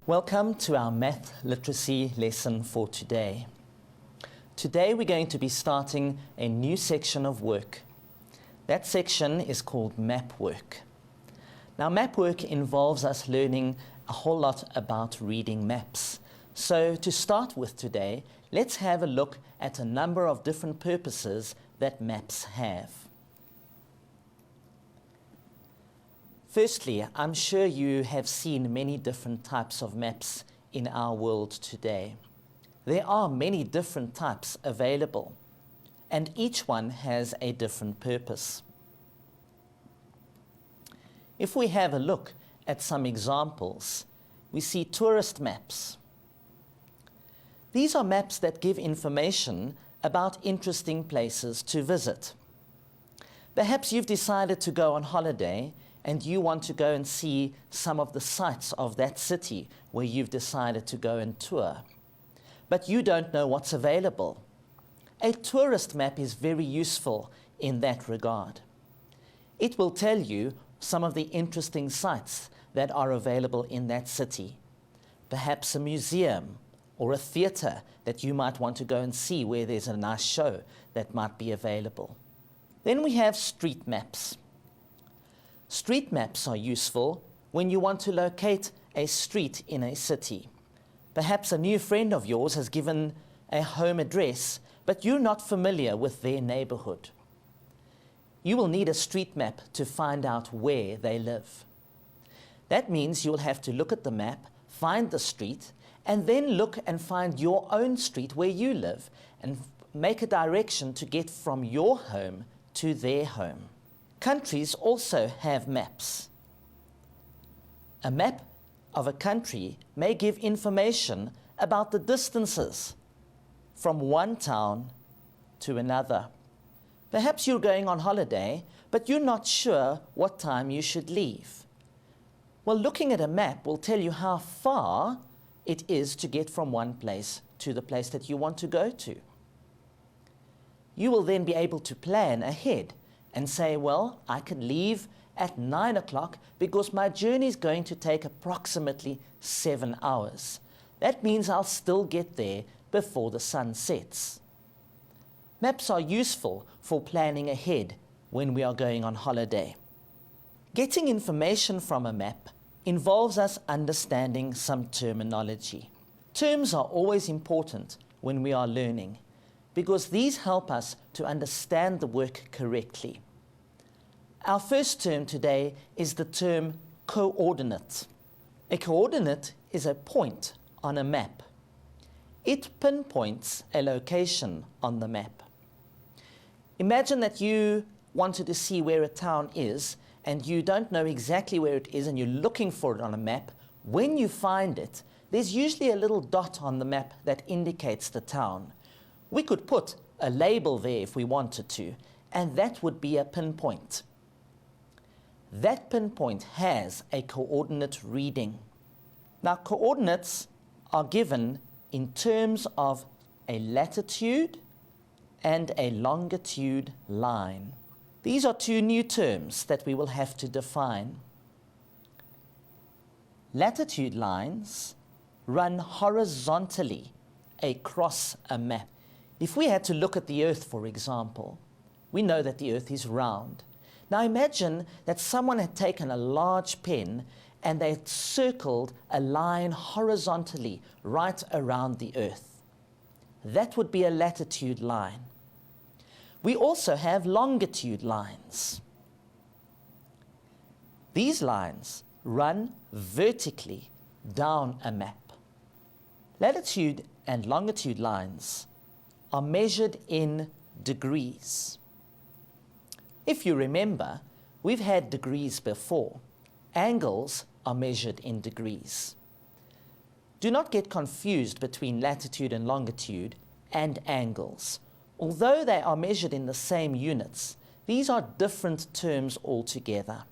Welcome to our math literacy lesson for today. Today we're going to be starting a new section of work. That section is called Mapwork. Now Mapwork involves us learning a whole lot about reading maps. So to start with today, let's have a look at a number of different purposes that maps have. Firstly, I'm sure you have seen many different types of maps in our world today. There are many different types available, and each one has a different purpose. If we have a look at some examples, we see tourist maps. These are maps that give information about interesting places to visit. Perhaps you've decided to go on holiday and you want to go and see some of the sights of that city where you've decided to go and tour. But you don't know what's available. A tourist map is very useful in that regard. It will tell you some of the interesting sights that are available in that city. Perhaps a museum or a theatre that you might want to go and see where there's a nice show that might be available. Then we have street maps. Street maps are useful when you want to locate a street in a city. Perhaps a new friend of yours has given a home address, but you're not familiar with their neighborhood. You will need a street map to find out where they live. That means you'll have to look at the map, find the street, and then look and find your own street where you live and make a direction to get from your home to their home. Countries also have maps. A map of a country may give information about the distances from one town to another. Perhaps you're going on holiday, but you're not sure what time you should leave. Well, looking at a map will tell you how far it is to get from one place to the place that you want to go to. You will then be able to plan ahead and say, well, I can leave at 9 o'clock because my journey is going to take approximately 7 hours. That means I'll still get there before the sun sets. Maps are useful for planning ahead when we are going on holiday. Getting information from a map involves us understanding some terminology. Terms are always important when we are learning because these help us to understand the work correctly. Our first term today is the term coordinate. A coordinate is a point on a map. It pinpoints a location on the map. Imagine that you wanted to see where a town is and you don't know exactly where it is and you're looking for it on a map. When you find it, there's usually a little dot on the map that indicates the town. We could put a label there if we wanted to, and that would be a pinpoint. That pinpoint has a coordinate reading. Now, coordinates are given in terms of a latitude and a longitude line. These are two new terms that we will have to define. Latitude lines run horizontally across a map. If we had to look at the Earth, for example, we know that the Earth is round. Now imagine that someone had taken a large pen and they had circled a line horizontally right around the Earth. That would be a latitude line. We also have longitude lines. These lines run vertically down a map. Latitude and longitude lines are measured in degrees. If you remember, we've had degrees before. Angles are measured in degrees. Do not get confused between latitude and longitude and angles. Although they are measured in the same units, these are different terms altogether.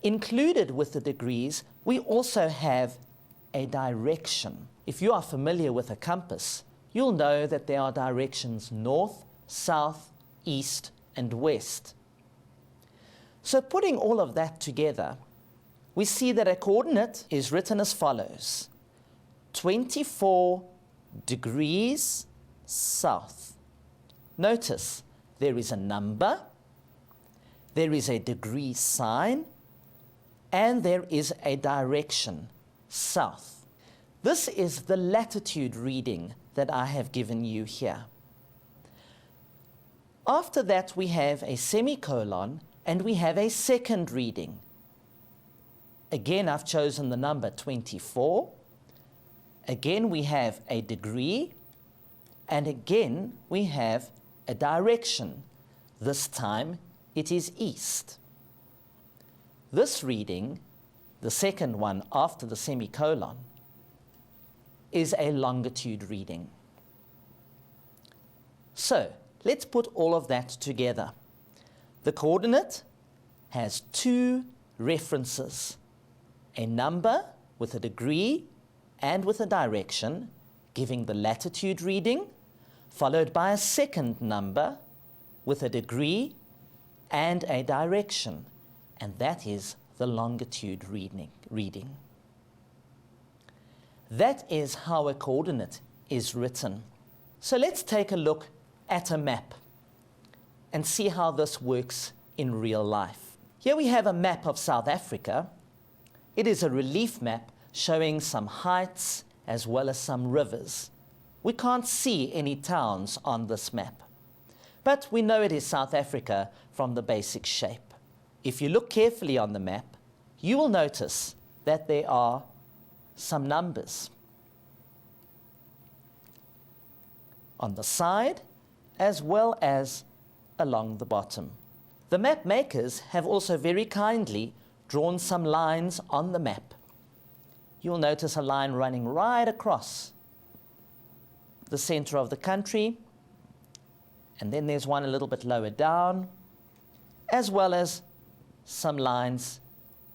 Included with the degrees, we also have a direction. If you are familiar with a compass, you'll know that there are directions north, south, east, and west. So putting all of that together, we see that a coordinate is written as follows: 24 degrees south. Notice there is a number, there is a degree sign, and there is a direction, south. This is the latitude reading that I have given you here. After that, we have a semicolon and we have a second reading. Again, I've chosen the number 24. Again, we have a degree. And again, we have a direction. This time, it is east. This reading, the second one after the semicolon, is a longitude reading. So, let's put all of that together. The coordinate has two references: a number with a degree and with a direction, giving the latitude reading, followed by a second number with a degree and a direction, and that is the longitude reading. That is how a coordinate is written. So let's take a look at a map and see how this works in real life. Here we have a map of South Africa. It is a relief map showing some heights as well as some rivers. We can't see any towns on this map, but we know it is South Africa from the basic shape. If you look carefully on the map, you will notice that there are some numbers on the side as well as along the bottom. The map makers have also very kindly drawn some lines on the map. You'll notice a line running right across the center of the country, and then there's one a little bit lower down, as well as some lines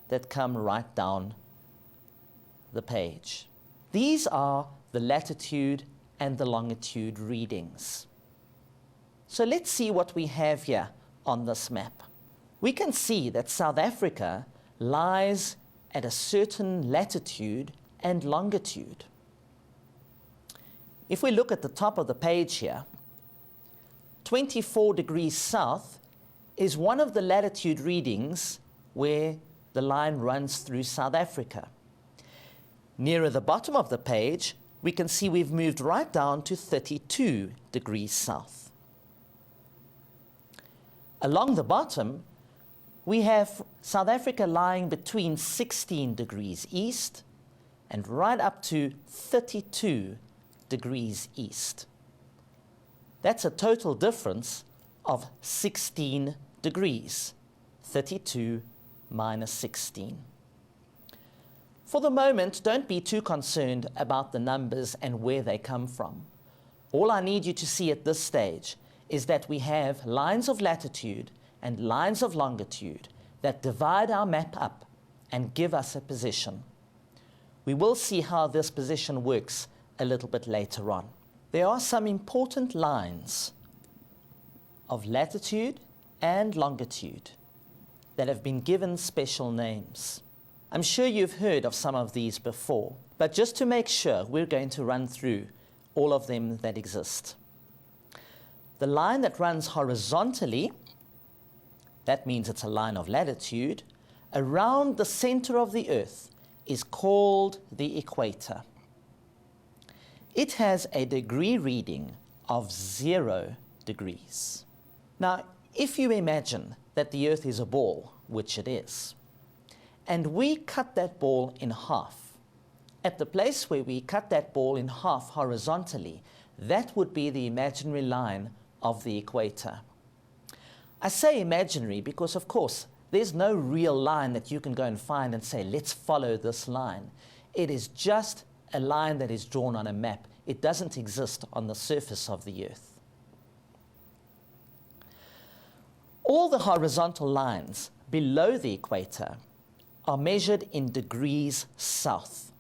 that come right down the page. These are the latitude and the longitude readings. So let's see what we have here on this map. We can see that South Africa lies at a certain latitude and longitude. If we look at the top of the page here, 24 degrees south is one of the latitude readings where the line runs through South Africa. Nearer the bottom of the page, we can see we've moved right down to 32 degrees south. Along the bottom, we have South Africa lying between 16 degrees east and right up to 32 degrees east. That's a total difference of 16 degrees, 32 minus 16. For the moment, don't be too concerned about the numbers and where they come from. All I need you to see at this stage is that we have lines of latitude and lines of longitude that divide our map up and give us a position. We will see how this position works a little bit later on. There are some important lines of latitude and longitude that have been given special names. I'm sure you've heard of some of these before, but just to make sure, we're going to run through all of them that exist. The line that runs horizontally, that means it's a line of latitude, around the center of the Earth is called the equator. It has a degree reading of 0 degrees. Now, if you imagine that the Earth is a ball, which it is, and we cut that ball in half, at the place where we cut that ball in half horizontally, that would be the imaginary line of the equator. I say imaginary because, of course, there's no real line that you can go and find and say, let's follow this line. It is just a line that is drawn on a map. It doesn't exist on the surface of the Earth. All the horizontal lines below the equator are measured in degrees south.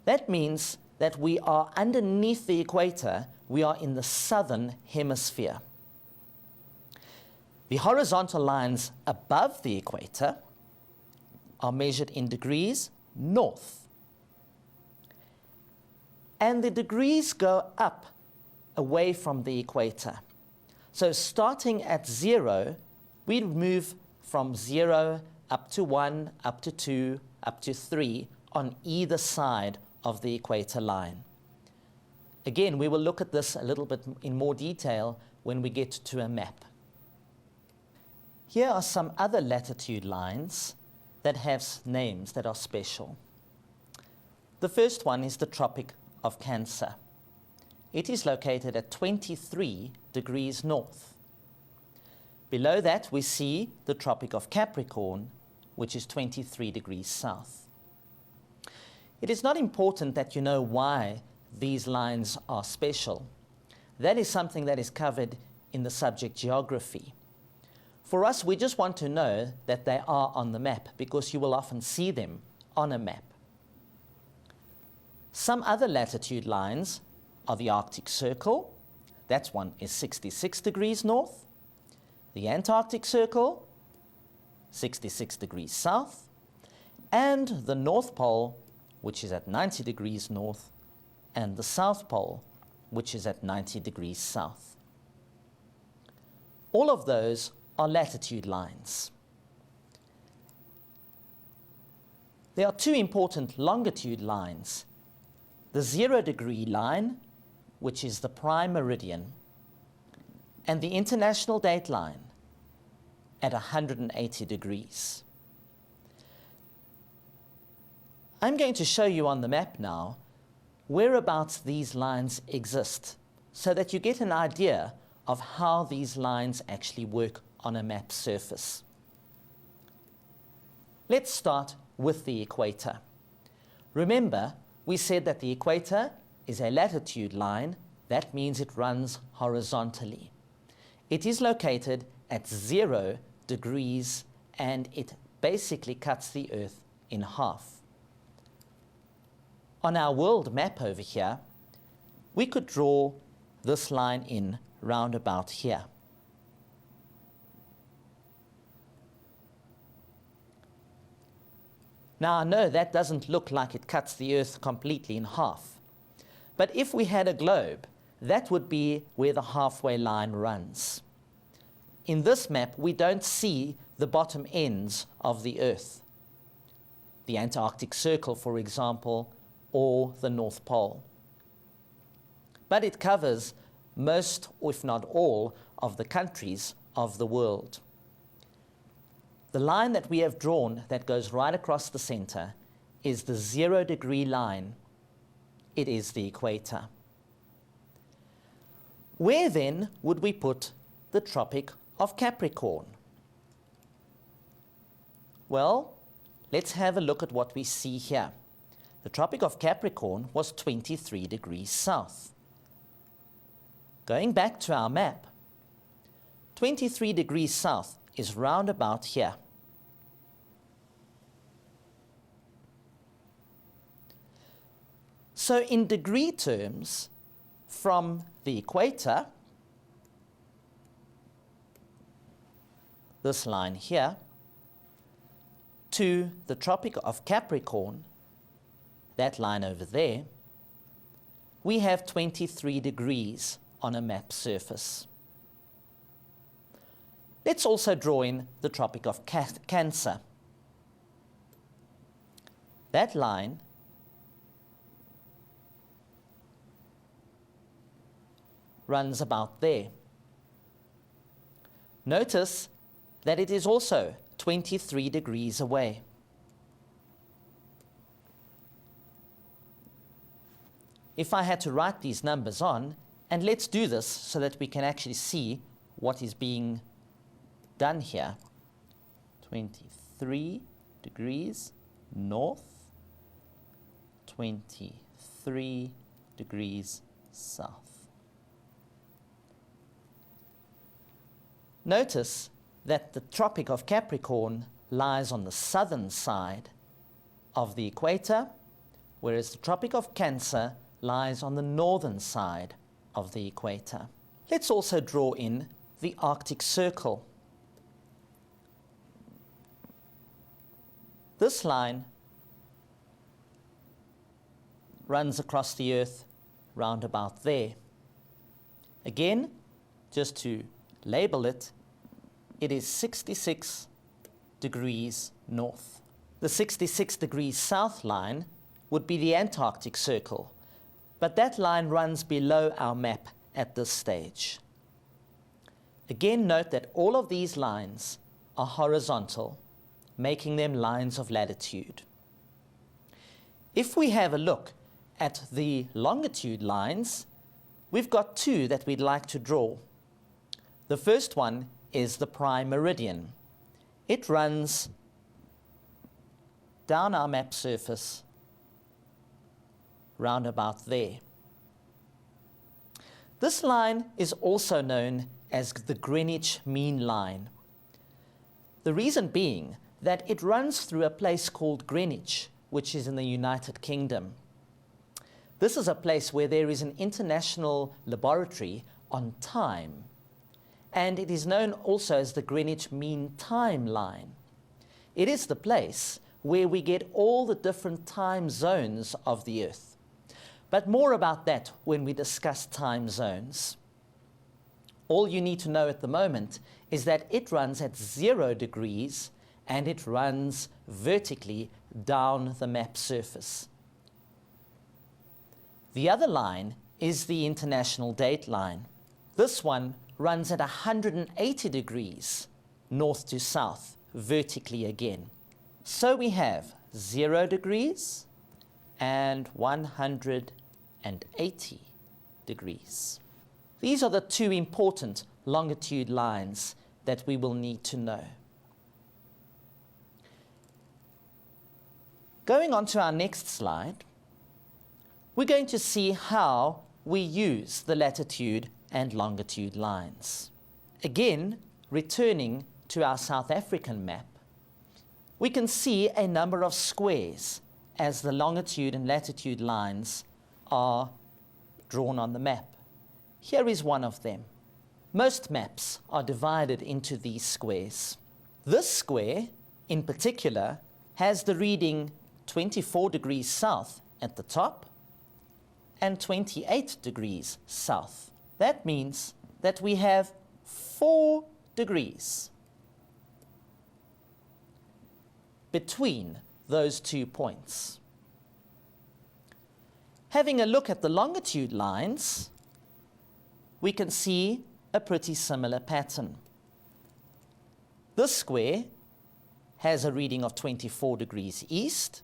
That means that we are underneath the equator, we are in the southern hemisphere. The horizontal lines above the equator are measured in degrees north. And the degrees go up away from the equator. So starting at 0, we move from 0 up to 1, up to 2, up to 3 on either side of the equator line. Again, we will look at this a little bit in more detail when we get to a map. Here are some other latitude lines that have names that are special. The first one is the Tropic of Cancer. It is located at 23 degrees north. Below that, we see the Tropic of Capricorn, which is 23 degrees south. It is not important that you know why these lines are special. That is something that is covered in the subject geography. For us, we just want to know that they are on the map because you will often see them on a map. Some other latitude lines are the Arctic Circle. That one is 66 degrees north. The Antarctic Circle, 66 degrees south. And the North Pole, which is at 90 degrees north, and the South Pole, which is at 90 degrees south. All of those are latitude lines. There are two important longitude lines. The 0-degree line, which is the prime meridian, and the international date line at 180 degrees. I'm going to show you on the map now whereabouts these lines exist so that you get an idea of how these lines actually work on a map surface. Let's start with the equator. Remember, we said that the equator is a latitude line. That means it runs horizontally. It is located at 0 degrees and it basically cuts the Earth in half. On our world map over here, we could draw this line in round about here. Now I know that doesn't look like it cuts the Earth completely in half. But if we had a globe, that would be where the halfway line runs. In this map, we don't see the bottom ends of the Earth. The Antarctic Circle, for example, or the North Pole. But it covers most, if not all, of the countries of the world. The line that we have drawn that goes right across the center is the 0-degree line. It is the equator. Where then would we put the Tropic of Capricorn? Well, let's have a look at what we see here. The Tropic of Capricorn was 23 degrees south. Going back to our map, 23 degrees south is round about here. So in degree terms, from the equator, this line here, to the Tropic of Capricorn, that line over there, we have 23 degrees on a map surface. Let's also draw in the Tropic of Cancer. That line runs about there. Notice that it is also 23 degrees away. If I had to write these numbers on, and let's do this so that we can actually see what is being done here. 23 degrees north, 23 degrees south. Notice that the Tropic of Capricorn lies on the southern side of the equator, whereas the Tropic of Cancer lies on the northern side of the equator. Let's also draw in the Arctic Circle. This line runs across the Earth round about there. Again, just to label it, it is 66 degrees north. The 66 degrees south line would be the Antarctic Circle, but that line runs below our map at this stage. Again, note that all of these lines are horizontal, making them lines of latitude. If we have a look at the longitude lines, we've got two that we'd like to draw. The first one is the prime meridian. It runs down our map surface round about there. This line is also known as the Greenwich Mean Line. The reason being that it runs through a place called Greenwich, which is in the United Kingdom. This is a place where there is an international laboratory on time, and it is known also as the Greenwich Mean Time Line. It is the place where we get all the different time zones of the Earth. But more about that when we discuss time zones. All you need to know at the moment is that it runs at 0 degrees and it runs vertically down the map surface. The other line is the international date line. This one runs at 180 degrees north to south, vertically again. So we have 0 degrees and 180 degrees. These are the two important longitude lines that we will need to know. Going on to our next slide, we're going to see how we use the latitude and longitude lines. Again, returning to our South African map, we can see a number of squares as the longitude and latitude lines are drawn on the map. Here is one of them. Most maps are divided into these squares. This square, in particular, has the reading 24 degrees south at the top and 28 degrees south. That means that we have 4 degrees between those 2 points. Having a look at the longitude lines, we can see a pretty similar pattern. This square has a reading of 24 degrees east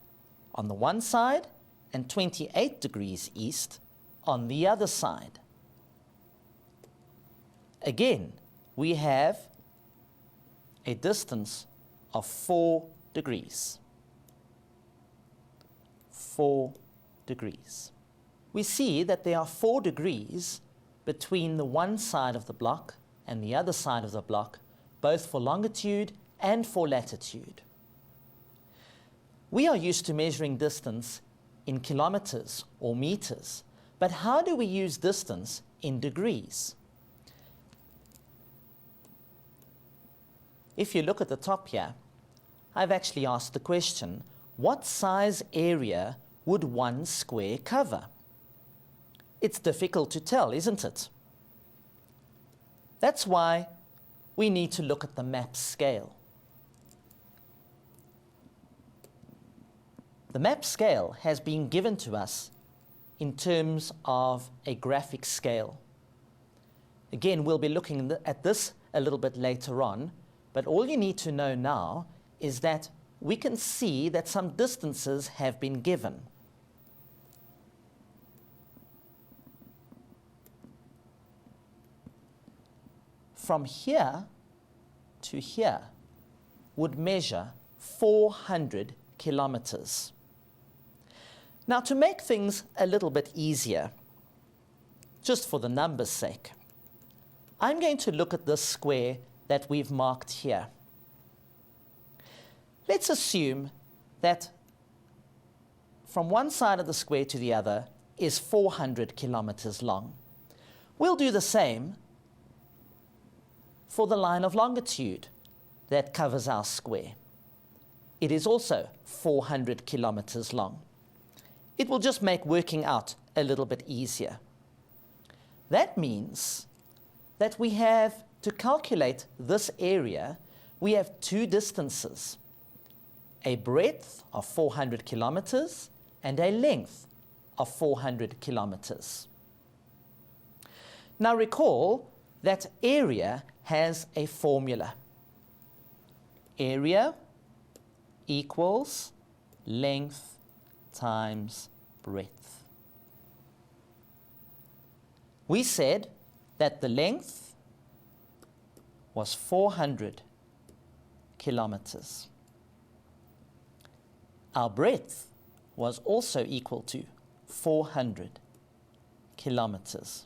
on the one side and 28 degrees east on the other side. Again, we have a distance of 4 degrees. 4 degrees. We see that there are 4 degrees between the one side of the block and the other side of the block, both for longitude and for latitude. We are used to measuring distance in kilometers or meters, but how do we use distance in degrees? If you look at the top here, I've actually asked the question, what size area would one square cover? It's difficult to tell, isn't it? That's why we need to look at the map scale. The map scale has been given to us in terms of a graphic scale. Again, we'll be looking at this a little bit later on, but all you need to know now is that we can see that some distances have been given. From here to here would measure 400 kilometers. Now, to make things a little bit easier, just for the numbers' sake, I'm going to look at this square that we've marked here. Let's assume that from one side of the square to the other is 400 kilometers long. We'll do the same for the line of longitude that covers our square. it is also 400 kilometers long. It will just make working out a little bit easier. That means that we have, to calculate this area, we have two distances, a breadth of 400 kilometers and a length of 400 kilometers. Now recall that area has a formula. Area equals length times breadth. We said that the length was 400 kilometers. Our breadth was also equal to 400 kilometers.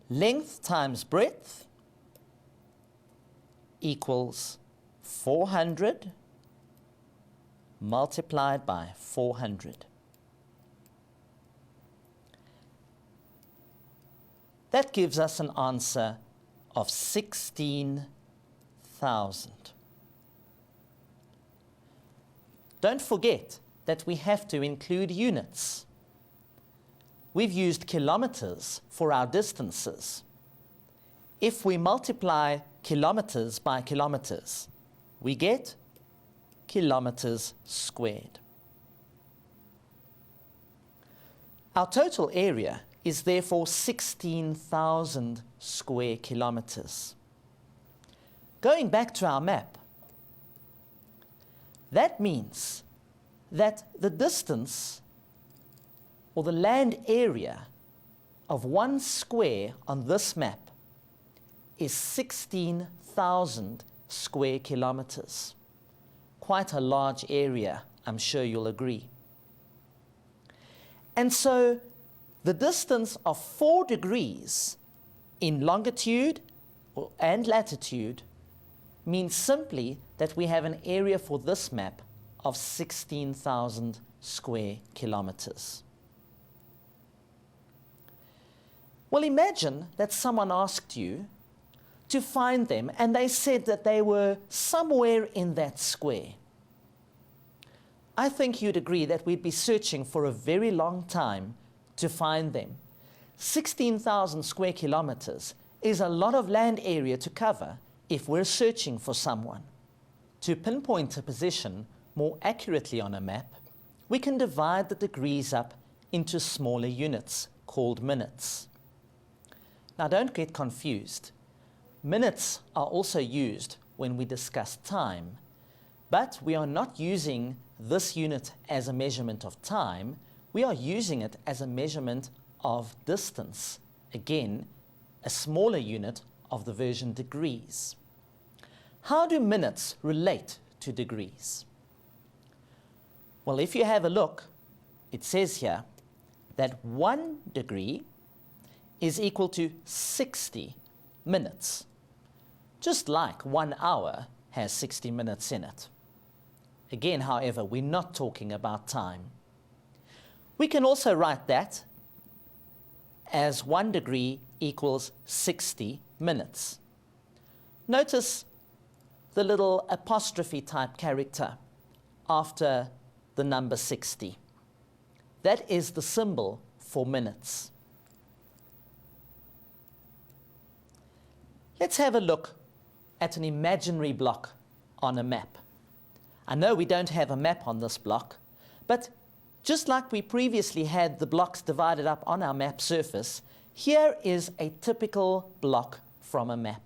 Length times breadth equals 400 multiplied by 400. That gives us an answer of 16,000. Don't forget that we have to include units. We've used kilometers for our distances. If we multiply kilometers by kilometers, we get kilometers squared. Our total area is therefore 16,000 square kilometers. Going back to our map, that means that the distance or the land area of 1 square on this map is 16,000 square kilometers. Quite a large area, I'm sure you'll agree. And so the distance of 4 degrees in longitude and latitude means simply that we have an area for this map of 16,000 square kilometers. Well, imagine that someone asked you to find them and they said that they were somewhere in that square. I think you'd agree that we'd be searching for a very long time to find them. 16,000 square kilometers is a lot of land area to cover if we're searching for someone. To pinpoint a position more accurately on a map, we can divide the degrees up into smaller units called minutes. Now don't get confused. Minutes are also used when we discuss time, but we are not using this unit as a measurement of time. We are using it as a measurement of distance. Again, a smaller unit of the version degrees. How do minutes relate to degrees? Well, if you have a look, it says here that 1 degree is equal to 60 minutes. Just like 1 hour has 60 minutes in it. Again, however, we're not talking about time. We can also write that as 1 degree equals 60 minutes. Notice the little apostrophe type character after the number 60. That is the symbol for minutes. Let's have a look at an imaginary block on a map. I know we don't have a map on this block, but just like we previously had the blocks divided up on our map surface, here is a typical block from a map.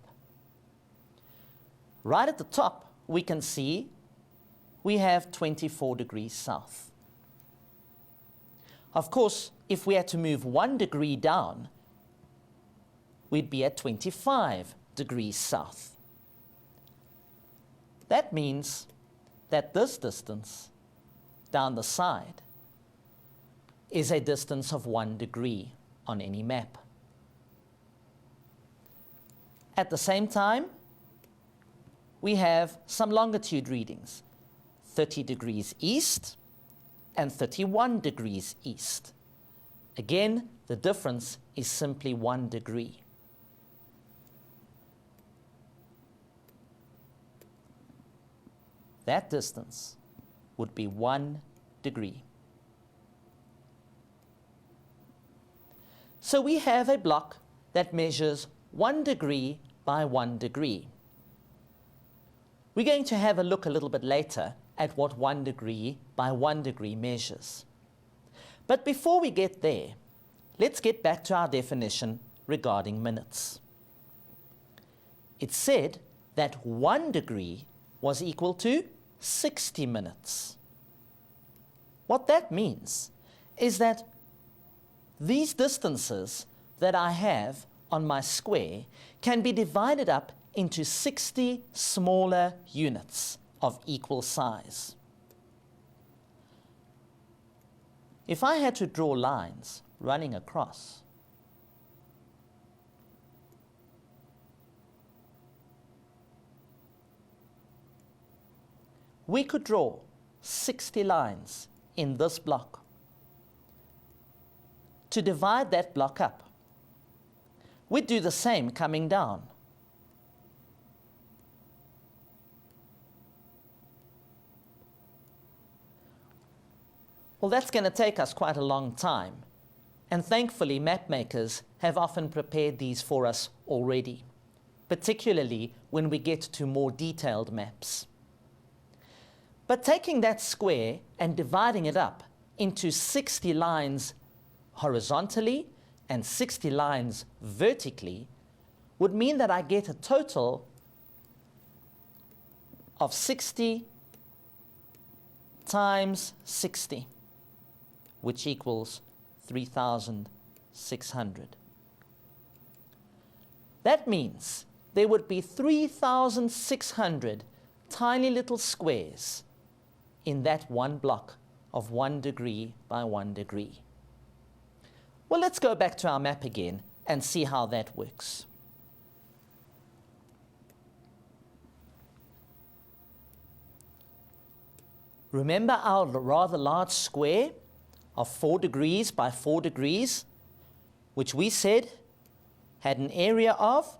Right at the top, we can see we have 24 degrees south. Of course, if we had to move 1 degree down, we'd be at 25 degrees south. That means that this distance down the side is a distance of 1 degree on any map. At the same time, we have some longitude readings, 30 degrees east and 31 degrees east. Again, the difference is simply 1 degree. that distance would be 1 degree. So we have a block that measures 1 degree by 1 degree. We're going to have a look a little bit later at what 1 degree by 1 degree measures. But before we get there, let's get back to our definition regarding minutes. It said that 1 degree was equal to 60 minutes. What that means is that these distances that I have on my square can be divided up into 60 smaller units of equal size. If I had to draw lines running across, we could draw 60 lines in this block. To divide that block up, we'd do the same coming down. Well, that's going to take us quite a long time, and thankfully map makers have often prepared these for us already, particularly when we get to more detailed maps. But taking that square and dividing it up into 60 lines horizontally and 60 lines vertically would mean that I get a total of 60 times 60, which equals 3,600. That means there would be 3,600 tiny little squares in that one block of 1 degree by 1 degree. Well, let's go back to our map again and see how that works. Remember our rather large square of 4 degrees by 4 degrees, which we said had an area of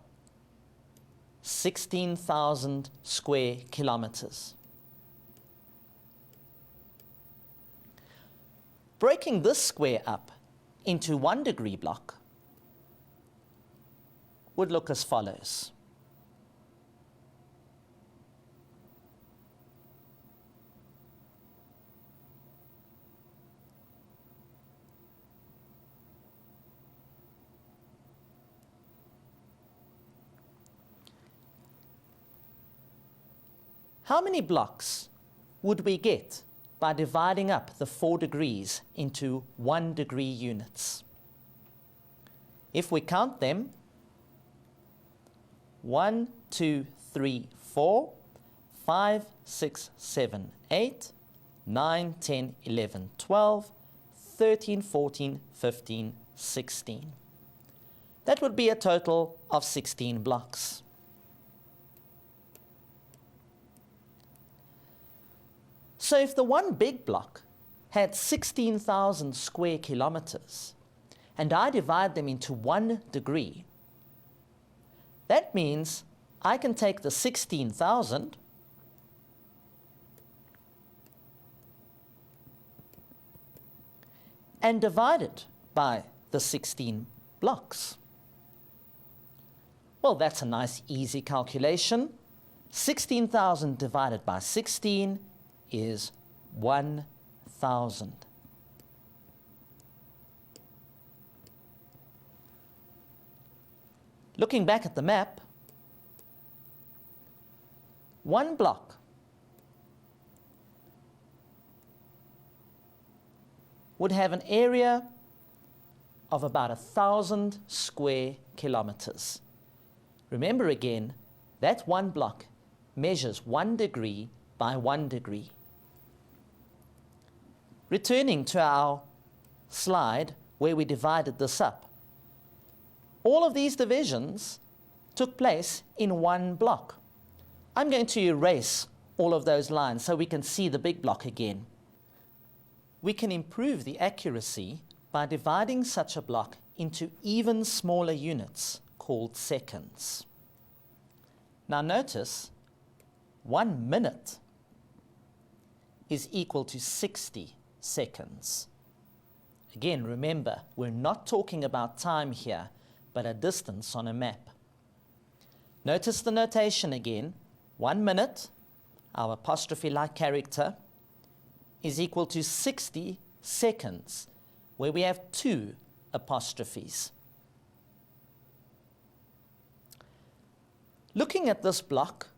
16,000 square kilometers. Breaking this square up into 1 degree block would look as follows. How many blocks would we get by dividing up the 4 degrees into 1 degree units? If we count them, 1, 2, 3, 4, 5, 6, 7, 8, 9, 10, 11, 12, 13, 14, 15, 16. That would be a total of 16 blocks. So if the one big block had 16,000 square kilometers, and I divide them into 1 degree, that means I can take the 16,000 and divide it by the 16 blocks. Well, that's a nice easy calculation. 16,000 divided by 16 is 1,000. Looking back at the map, one block would have an area of about 1,000 square kilometers. Remember again, that one block measures 1 degree by 1 degree. Returning to our slide where we divided this up, all of these divisions took place in one block. I'm going to erase all of those lines so we can see the big block again. We can improve the accuracy by dividing such a block into even smaller units called seconds. Now notice, 1 minute is equal to 60 seconds. Again, remember, we're not talking about time here, but a distance on a map. Notice the notation again. 1 minute, our apostrophe-like character, is equal to 60 seconds, where we have 2 apostrophes. Looking at this block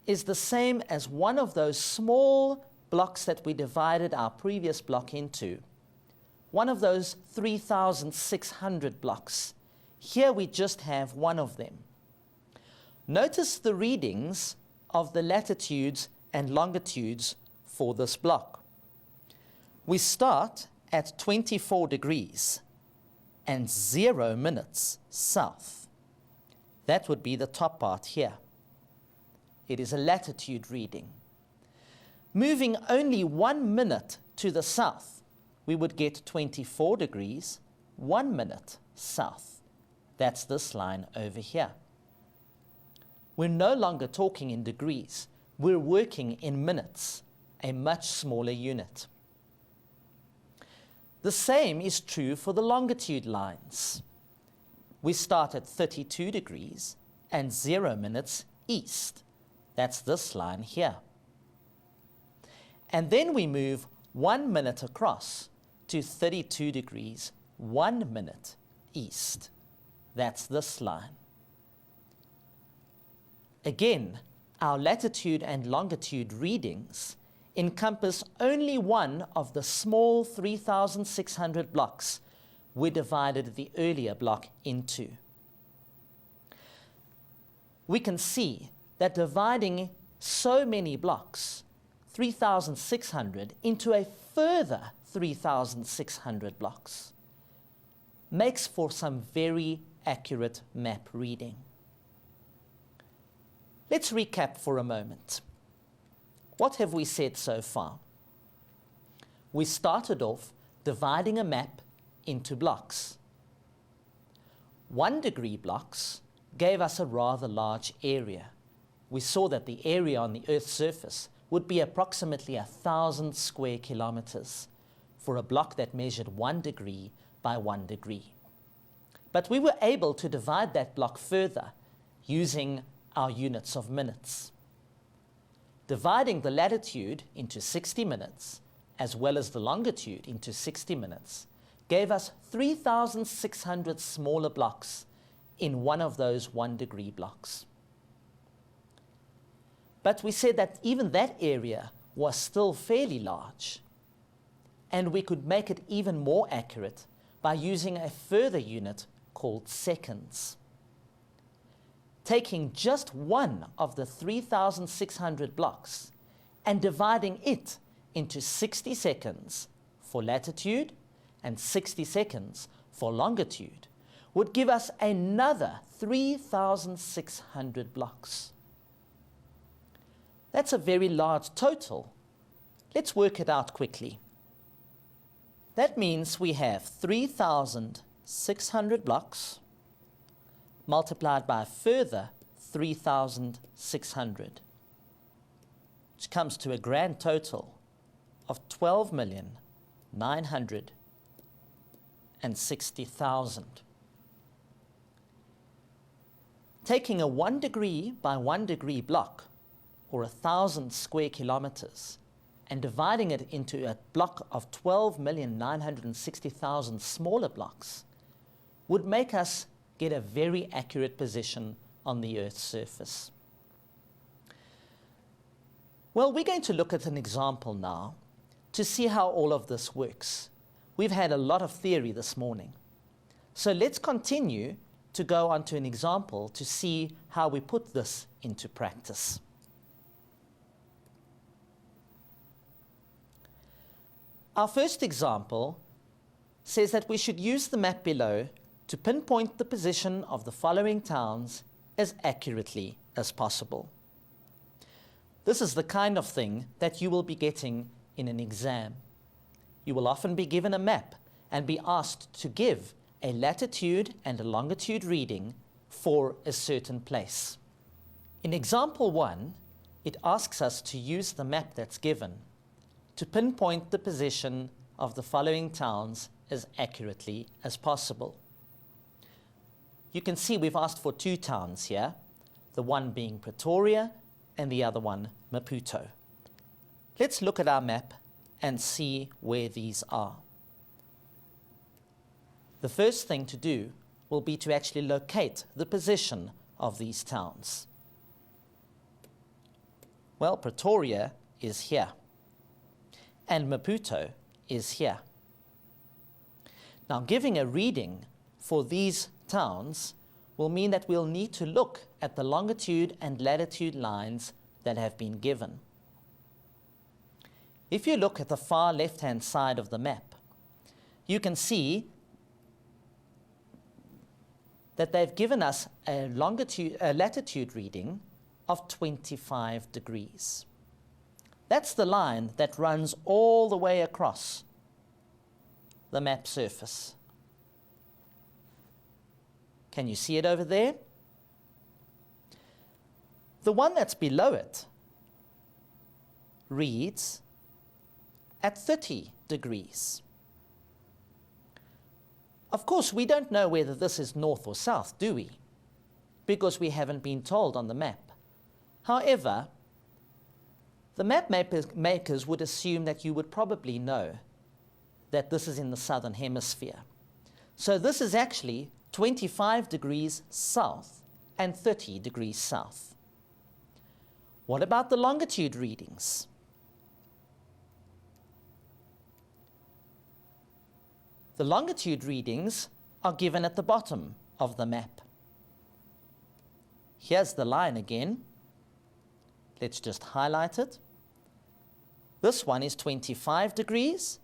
is the same as one of those small blocks that we divided our previous block into. One of those 3,600 blocks. Here we just have one of them. Notice the readings of the latitudes and longitudes for this block. We start at 24 degrees and 0 minutes south. That would be the top part here. It is a latitude reading. Moving only 1 minute to the south, we would get 24 degrees, 1 minute south. That's this line over here. We're no longer talking in degrees. We're working in minutes, a much smaller unit. The same is true for the longitude lines. We start at 32 degrees and 0 minutes east. That's this line here. And then we move 1 minute across to 32 degrees, 1 minute east. That's this line. Again, our latitude and longitude readings encompass only one of the small 3,600 blocks we divided the earlier block into. We can see that dividing so many blocks, 3,600, into a further 3,600 blocks, makes for some very accurate map reading. Let's recap for a moment. What have we said so far? We started off dividing a map into blocks. 1 degree blocks gave us a rather large area. We saw that the area on the Earth's surface would be approximately 1,000 square kilometers for a block that measured 1 degree by 1 degree. But we were able to divide that block further using our units of minutes. Dividing the latitude into 60 minutes, as well as the longitude into 60 minutes, gave us 3,600 smaller blocks in one of those 1 degree blocks. But we said that even that area was still fairly large, and we could make it even more accurate by using a further unit called seconds. Taking just one of the 3,600 blocks and dividing it into 60 seconds for latitude and 60 seconds for longitude would give us another 3,600 blocks. That's a very large total. Let's work it out quickly. That means we have 3,600 blocks multiplied by a further 3,600, which comes to a grand total of 12,960,000. Taking a 1 degree by 1 degree block, or 1,000 square kilometers, and dividing it into a block of 12,960,000 smaller blocks would make us get a very accurate position on the Earth's surface. Well, we're going to look at an example now to see how all of this works. We've had a lot of theory this morning. So let's continue to go on to an example to see how we put this into practice. Our first example says that we should use the map below to pinpoint the position of the following towns as accurately as possible. This is the kind of thing that you will be getting in an exam. You will often be given a map and be asked to give a latitude and a longitude reading for a certain place. In example 1, it asks us to use the map that's given to pinpoint the position of the following towns as accurately as possible. You can see we've asked for 2 towns here, the one being Pretoria and the other one Maputo. Let's look at our map and see where these are. The first thing to do will be to actually locate the position of these towns. Well, Pretoria is here, and Maputo is here. Now, giving a reading for these towns will mean that we'll need to look at the longitude and latitude lines that have been given. If you look at the far left-hand side of the map, you can see that they've given us a latitude reading of 25 degrees. That's the line that runs all the way across the map surface. Can you see it over there? The one that's below it reads at 30 degrees. Of course, we don't know whether this is north or south, do we? Because we haven't been told on the map. However, the map makers would assume that you would probably know that this is in the southern hemisphere. So this is actually 25 degrees south and 30 degrees south. What about the longitude readings? The longitude readings are given at the bottom of the map. Here's the line again. Let's just highlight it. This one is 25 degrees,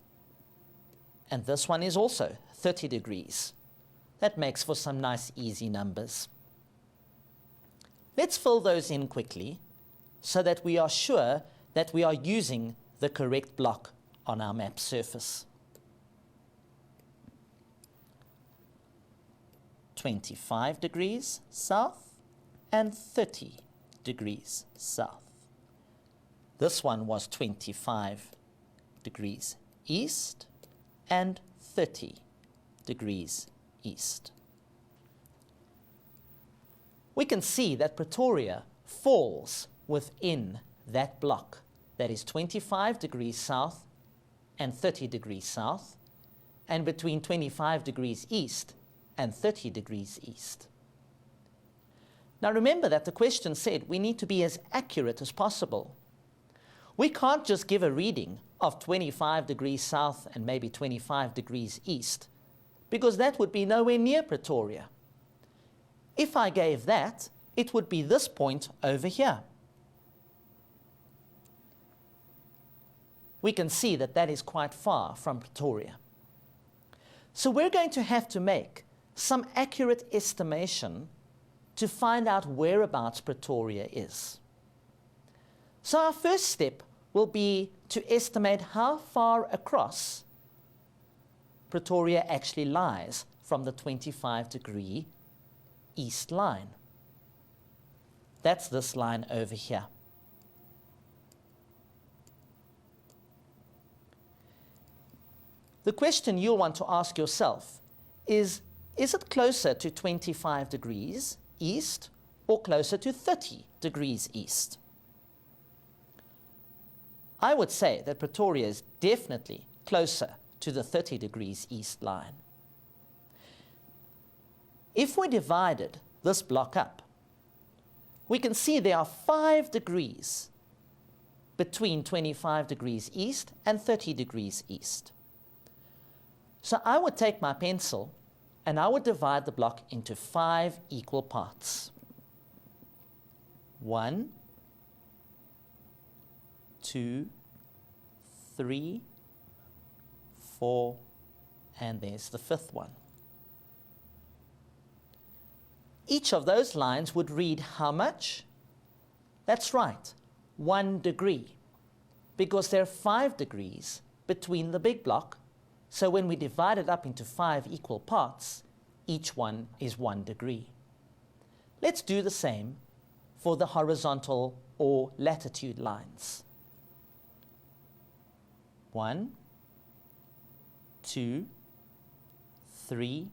and this one is also 30 degrees. That makes for some nice easy numbers. Let's fill those in quickly so that we are sure that we are using the correct block on our map surface. 25 degrees south and 30 degrees south. This one was 25 degrees east and 30 degrees east. We can see that Pretoria falls within that block that is 25 degrees south and 30 degrees south, and between 25 degrees east and 30 degrees east. Now remember that the question said we need to be as accurate as possible. We can't just give a reading of 25 degrees south and maybe 25 degrees east, because that would be nowhere near Pretoria. If I gave that, it would be this point over here. We can see that that is quite far from Pretoria. So we're going to have to make some accurate estimation to find out whereabouts Pretoria is. So our first step will be to estimate how far across Pretoria actually lies from the 25-degree east line. That's this line over here. The question you'll want to ask yourself is it closer to 25 degrees east or closer to 30 degrees east? I would say that Pretoria is definitely closer to the 30 degrees east line. If we divided this block up, we can see there are 5 degrees between 25 degrees east and 30 degrees east. So I would take my pencil and I would divide the block into 5 equal parts. 1, 2, 3, 4, and there's the 5th one. Each of those lines would read how much? That's right, 1 degree, because there are 5 degrees between the big block. So when we divide it up into 5 equal parts, each one is 1 degree. Let's do the same for the horizontal or latitude lines. 1, 2, 3,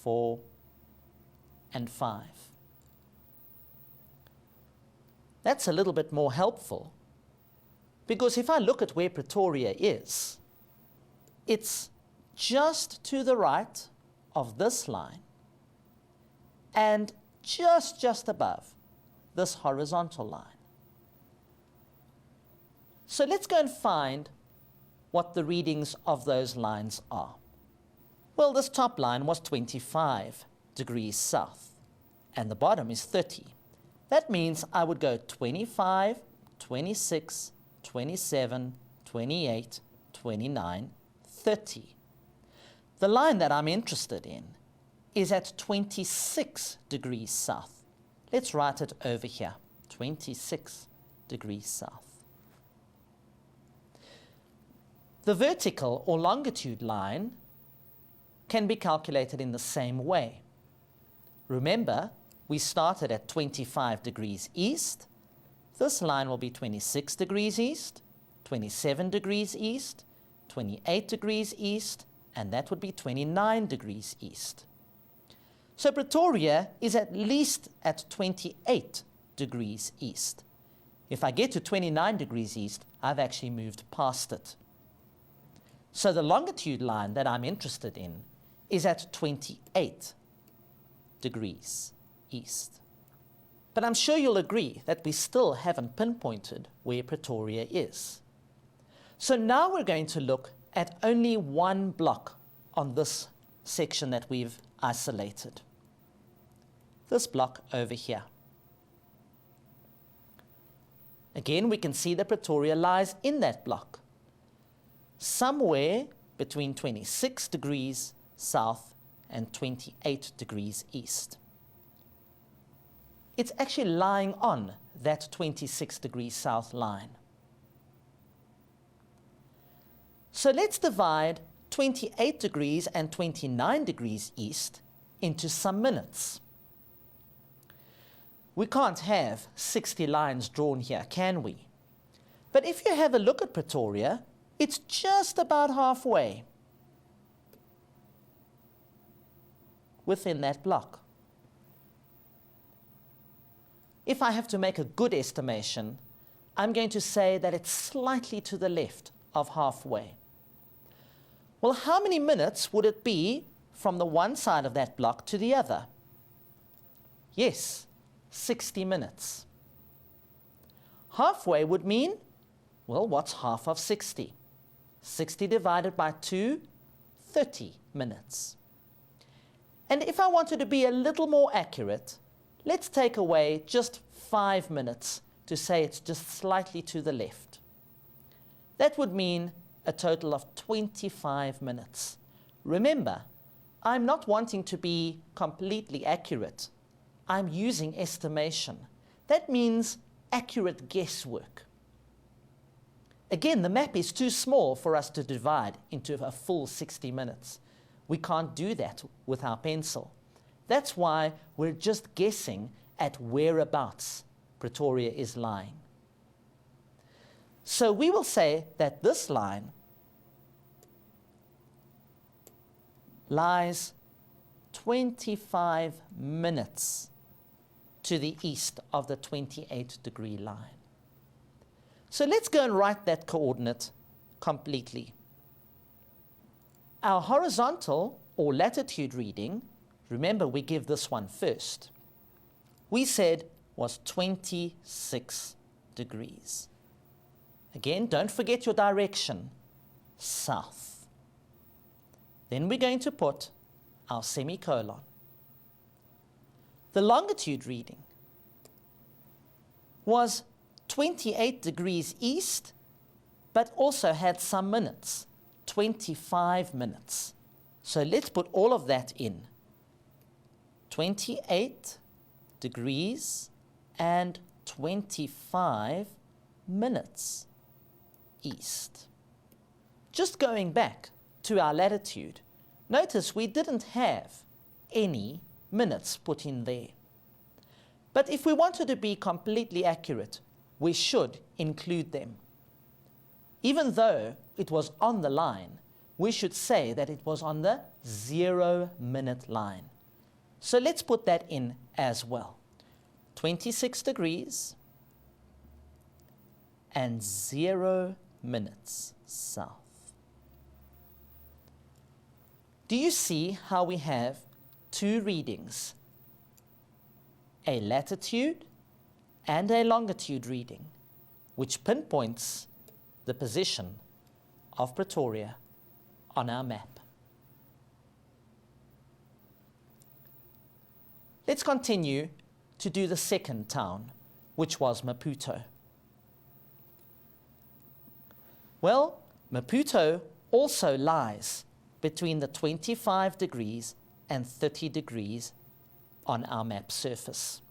4, and 5. That's a little bit more helpful, because if I look at where Pretoria is, it's just to the right of this line and just above this horizontal line. So let's go and find what the readings of those lines are. Well, this top line was 25 degrees south, and the bottom is 30. That means I would go 25, 26, 27, 28, 29, 30. The line that I'm interested in is at 26 degrees south. Let's write it over here, 26 degrees south. The vertical or longitude line can be calculated in the same way. Remember, we started at 25 degrees east. This line will be 26 degrees east, 27 degrees east, 28 degrees east, and that would be 29 degrees east. So Pretoria is at least at 28 degrees east. If I get to 29 degrees east, I've actually moved past it. So the longitude line that I'm interested in is at 28 degrees east. But I'm sure you'll agree that we still haven't pinpointed where Pretoria is. So now we're going to look at only one block on this section that we've isolated. This block over here. Again, we can see that Pretoria lies in that block, somewhere between 26 degrees south and 28 degrees east. It's actually lying on that 26 degrees south line. So let's divide 28 degrees and 29 degrees east into some minutes. We can't have 60 lines drawn here, can we? But if you have a look at Pretoria, it's just about halfway within that block. If I have to make a good estimation, I'm going to say that it's slightly to the left of halfway. Well, how many minutes would it be from the one side of that block to the other? Yes, 60 minutes. Halfway would mean, well, what's half of 60? 60 divided by 2, 30 minutes. And if I wanted to be a little more accurate, let's take away just 5 minutes to say it's just slightly to the left. That would mean a total of 25 minutes. Remember, I'm not wanting to be completely accurate. I'm using estimation. That means accurate guesswork. Again, the map is too small for us to divide into a full 60 minutes. We can't do that with our pencil. That's why we're just guessing at whereabouts Pretoria is lying. So we will say that this line lies 25 minutes to the east of the 28 degree line. So let's go and write that coordinate completely. Our horizontal or latitude reading, remember we give this one first, we said was 26 degrees. Again, don't forget your direction, south. Then we're going to put our semicolon. The longitude reading was 28 degrees east, but also had some minutes, 25 minutes. So let's put all of that in. 28 degrees and 25 minutes east. Just going back to our latitude, notice we didn't have any minutes put in there. But if we wanted to be completely accurate, we should include them. Even though it was on the line, we should say that it was on the 0-minute line. So let's put that in as well. 26 degrees and 0 minutes south. Do you see how we have two readings, a latitude and a longitude reading, which pinpoints the position of Pretoria on our map? Let's continue to do the second town, which was Maputo. Well, Maputo also lies between the 25 degrees and 30 degrees on our map surface.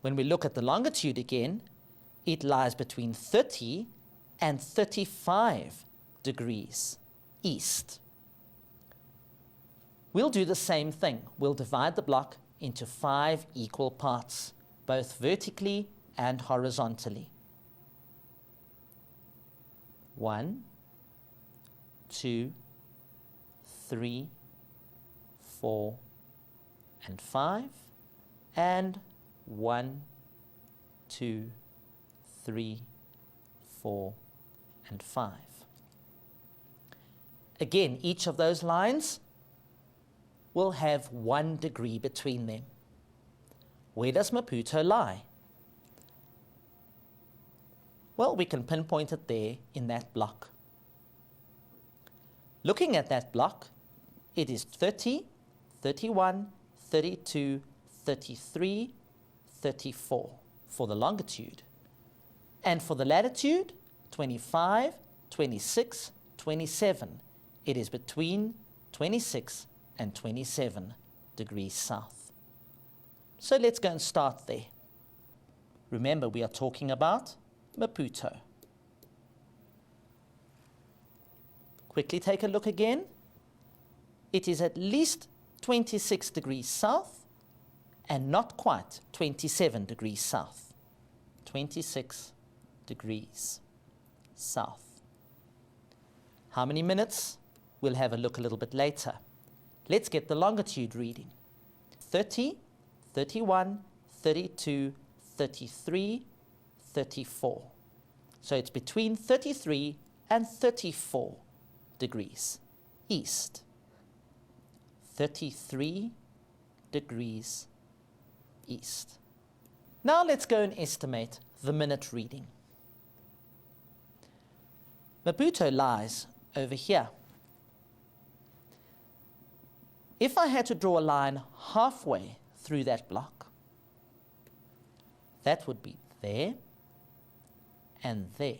When we look at the longitude again, it lies between 30 and 35 degrees east. We'll do the same thing. We'll divide the block into 5 equal parts, both vertically and horizontally. 1, 2, 3, 4, and 5, and 1, 2, 3, 4, and 5. Again, each of those lines will have 1 degree between them. Where does Maputo lie? Well, we can pinpoint it there in that block. Looking at that block, it is 30, 31, 32, 33, 34 for the longitude. And for the latitude, 25, 26, 27. It is between 26 and 27 degrees south. So let's go and start there. Remember, we are talking about Maputo. Quickly take a look again. It is at least 26 degrees south and not quite 27 degrees south. 26 degrees south. How many minutes? We'll have a look a little bit later. Let's get the longitude reading. 30, 31, 32, 33, 34. So it's between 33 and 34 degrees east. 33 degrees east. Now let's go and estimate the minute reading. Maputo lies over here. If I had to draw a line halfway through that block, that would be there and there.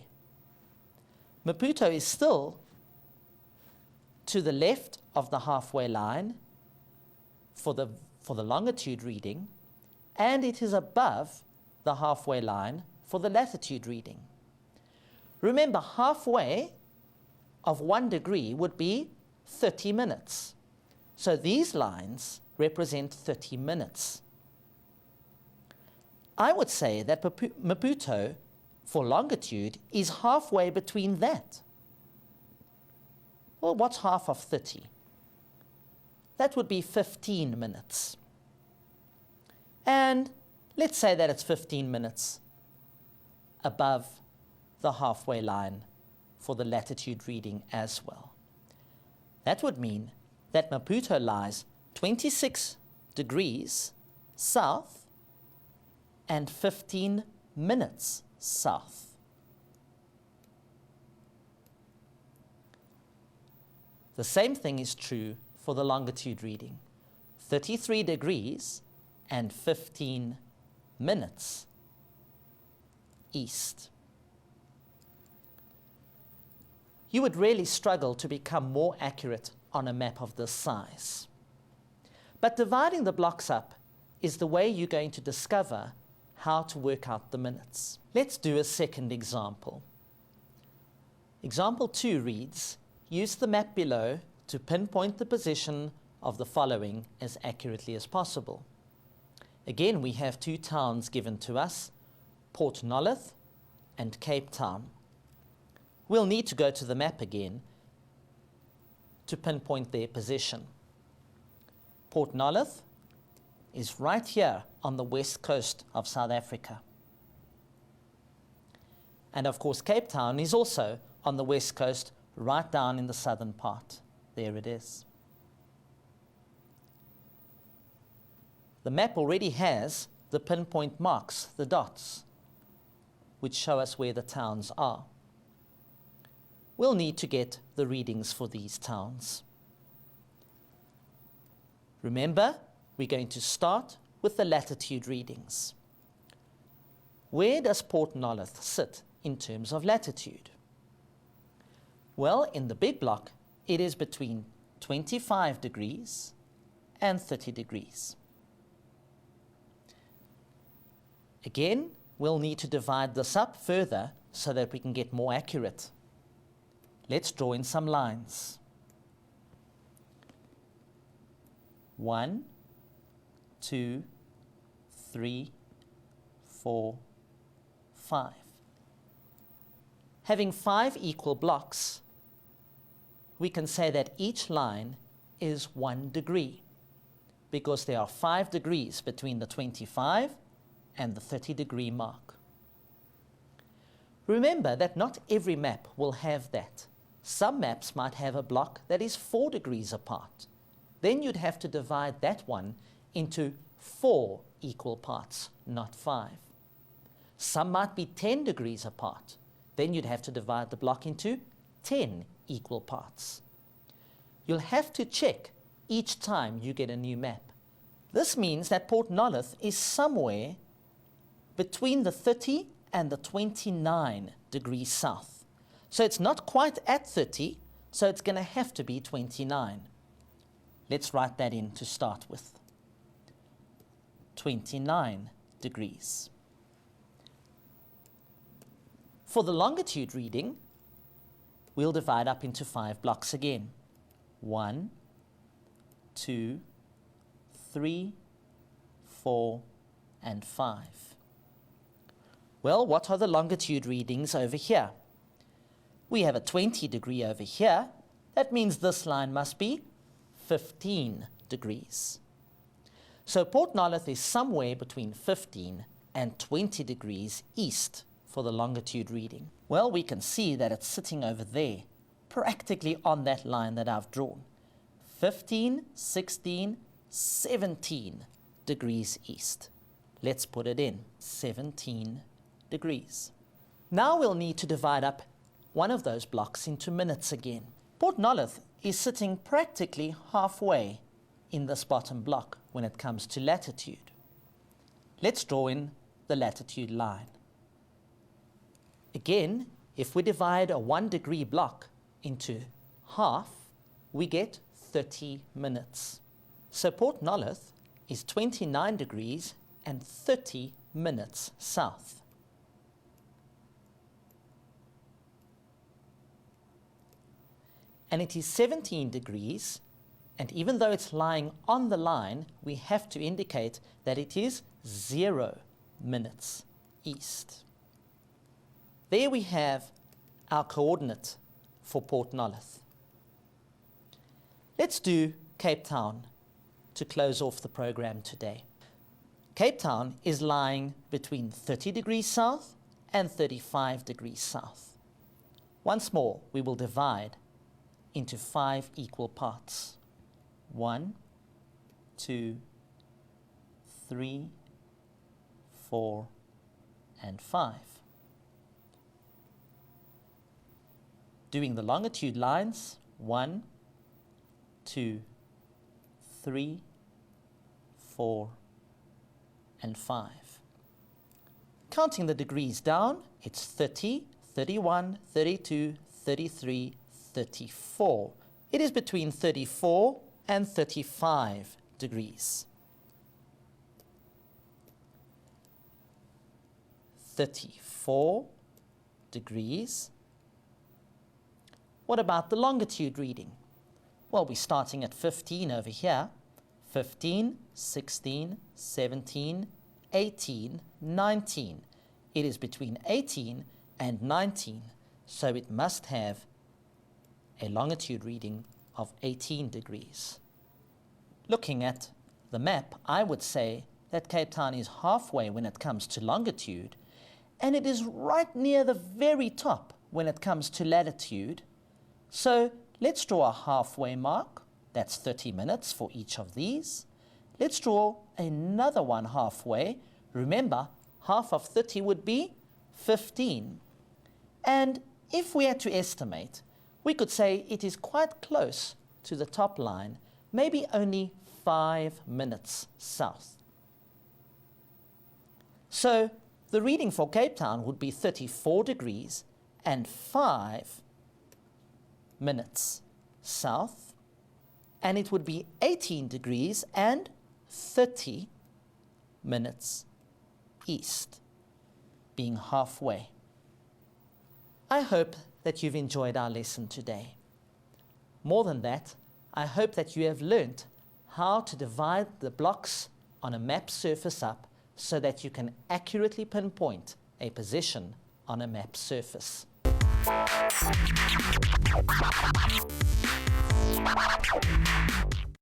Maputo is still to the left of the halfway line for the longitude reading, and it is above the halfway line for the latitude reading. Remember, halfway of 1 degree would be 30 minutes. So these lines represent 30 minutes. I would say that Maputo for longitude is halfway between that. Well, what's half of 30? That would be 15 minutes. And let's say that it's 15 minutes above the halfway line for the latitude reading as well. That would mean that Maputo lies 26 degrees south and 15 minutes south. The same thing is true for the longitude reading. 33 degrees and 15 minutes east. You would really struggle to become more accurate on a map of this size. But dividing the blocks up is the way you're going to discover how to work out the minutes. Let's do a second example. Example 2 reads, use the map below to pinpoint the position of the following as accurately as possible. Again, we have two towns given to us, Port Nolloth and Cape Town. We'll need to go to the map again to pinpoint their position. Port Nolloth is right here on the west coast of South Africa. And of course, Cape Town is also on the west coast, right down in the southern part. There it is. The map already has the pinpoint marks, the dots, which show us where the towns are. We'll need to get the readings for these towns. Remember, we're going to start with the latitude readings. Where does Port Nolloth sit in terms of latitude? Well, in the big block, it is between 25 degrees and 30 degrees. Again, we'll need to divide this up further so that we can get more accurate. Let's draw in some lines. 1, 2, 3, 4, 5. Having 5 equal blocks, we can say that each line is 1 degree, because there are 5 degrees between the 25 and the 30-degree mark. Remember that not every map will have that. Some maps might have a block that is 4 degrees apart. Then you'd have to divide that one into 4 equal parts, not 5. Some might be 10 degrees apart. Then you'd have to divide the block into 10 equal parts. You'll have to check each time you get a new map. This means that Port Nolloth is somewhere between the 30 and the 29 degrees south. So it's not quite at 30, so it's going to have to be 29. Let's write that in to start with. 29 degrees. For the longitude reading, we'll divide up into 5 blocks again. 1, 2, 3, 4, and 5. Well, what are the longitude readings over here? We have a 20 degree over here. That means this line must be 15 degrees. So Port Nolloth is somewhere between 15 and 20 degrees east for the longitude reading. Well, we can see that it's sitting over there, practically on that line that I've drawn. 15, 16, 17 degrees east. Let's put it in, 17 degrees. Now we'll need to divide up one of those blocks into minutes again. Port Nolloth is sitting practically halfway in this bottom block when it comes to latitude. Let's draw in the latitude line. Again, if we divide a 1 degree block into half, we get 30 minutes. So Port Nolloth is 29 degrees and 30 minutes south. And it is 17 degrees, and even though it's lying on the line, we have to indicate that it is 0 minutes east. There we have our coordinate for Port Nolloth. Let's do Cape Town to close off the program today. Cape Town is lying between 30 degrees south and 35 degrees south. Once more, we will divide into 5 equal parts. 1, 2, 3, 4, and 5. Doing the longitude lines, 1, 2, 3, 4, and 5. Counting the degrees down, it's 30, 31, 32, 33, 34. It is between 34 and 35 degrees. 34 degrees. What about the longitude reading? Well, we're starting at 15 over here. 15, 16, 17, 18, 19. It is between 18 and 19, so it must have a longitude reading of 18 degrees. Looking at the map, I would say that Cape Town is halfway when it comes to longitude, and it is right near the very top when it comes to latitude. So let's draw a halfway mark. That's 30 minutes for each of these. Let's draw another one halfway. Remember, half of 30 would be 15. And if we had to estimate, we could say it is quite close to the top line, maybe only 5 minutes south. So the reading for Cape Town would be 34 degrees and 5 minutes south, and it would be 18 degrees and 30 minutes east, being halfway. I hope that you've enjoyed our lesson today. More than that, I hope that you have learnt how to divide the blocks on a map surface up so that you can accurately pinpoint a position on a map surface.